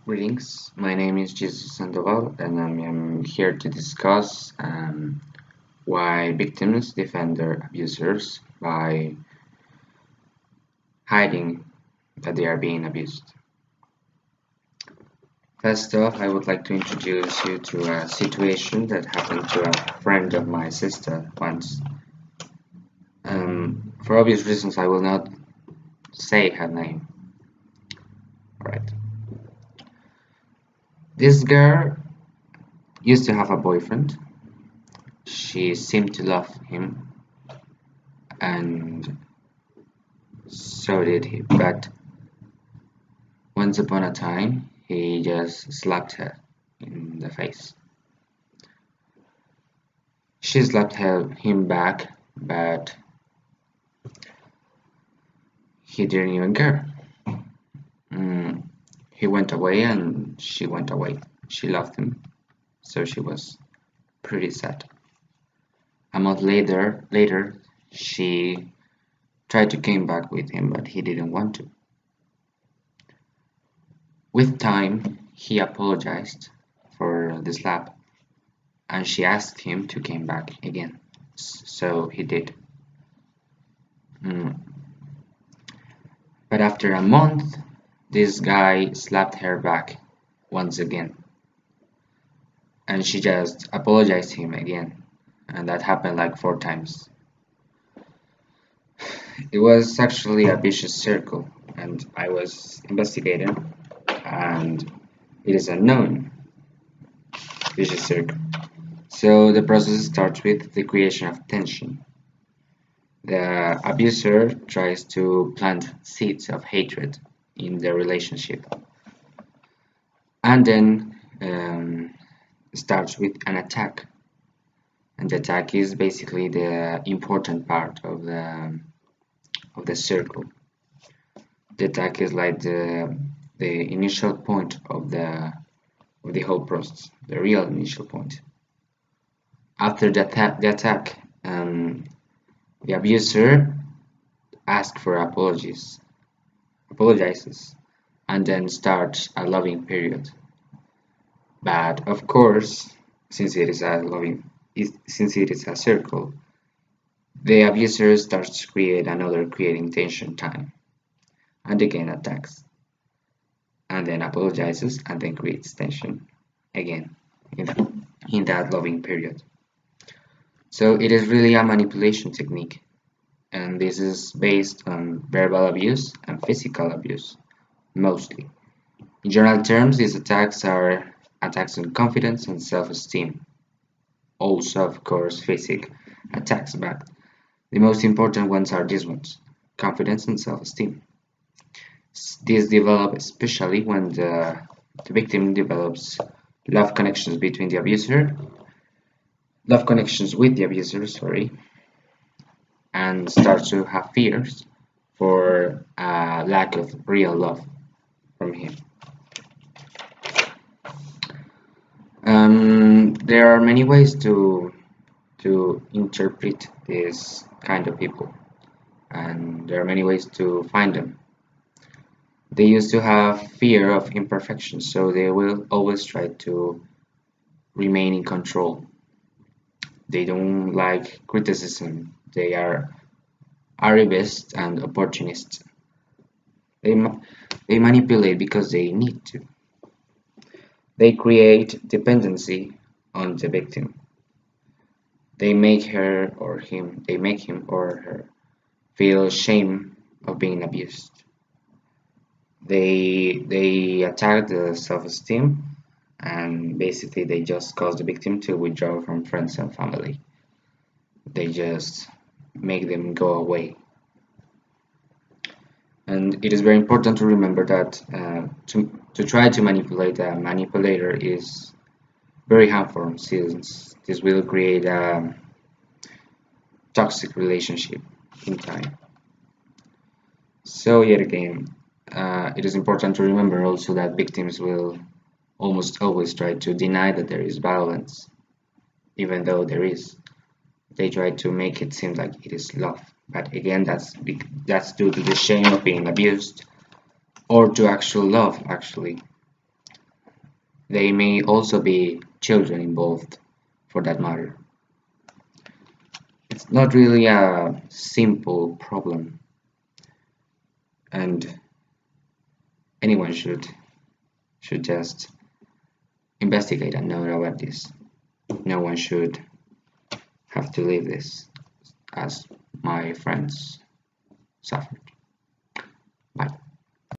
Greetings, my name is Jesus Sandoval and I'm here to discuss why victims defend their abusers by hiding that they are being abused. First off, I would like to introduce you to a situation that happened to a friend of my sister once. For obvious reasons, I will not say her name. Alright. This girl used to have a boyfriend. She seemed to love him, and so did he, but once upon a time he just slapped her in the face. She slapped him back, but he didn't even care. He went away and she went away. She loved him, so she was pretty sad. A month later, she tried to came back with him, but he didn't want to. With time, he apologized for the slap, and she asked him to come back again. So he did. But after a month, this guy slapped her back once again, and she just apologized him again, and that happened like 4 times. It was actually a vicious circle, and I was investigating, and it is a known vicious circle. So the process starts with the creation of tension. The abuser tries to plant seeds of hatred in the relationship, and then starts with an attack. And the attack is basically the important part of the circle. The attack is like the initial point of the whole process, the real initial point. After the attack, the abuser asks for apologizes, and then starts a loving period. But of course, since it is a circle, the abuser starts to create another creating tension time, and again attacks, and then apologizes, and then creates tension again in that loving period. So it is really a manipulation technique, and this is based on verbal abuse and physical abuse, mostly. In general terms, these attacks are attacks on confidence and self-esteem. Also, of course, physical attacks, but the most important ones are these ones: confidence and self-esteem. These develop especially when the victim develops love connections between the abuser, love connections with the abuser, sorry, and starts to have fears for a lack of real love from him. There are many ways to interpret this kind of people, and there are many ways to find them. They used to have fear of imperfection, so they will always try to remain in control. They don't like criticism. They are arrivist and opportunist. They manipulate because they need to. They create dependency on the victim. They make him or her feel shame of being abused. They attack the self-esteem, and basically they just cause the victim to withdraw from friends and family. They just make them go away. And it is very important to remember that to try to manipulate a manipulator is very harmful, since this will create a toxic relationship in time. So yet again, it is important to remember also that victims will almost always try to deny that there is violence, even though there is. They try to make it seem like it is love, but again, that's due to the shame of being abused, or to actual love, actually. They may also be children involved, for that matter. It's not really a simple problem, and anyone should just investigate and know about this. No one should have to live this as my friends suffered. Bye.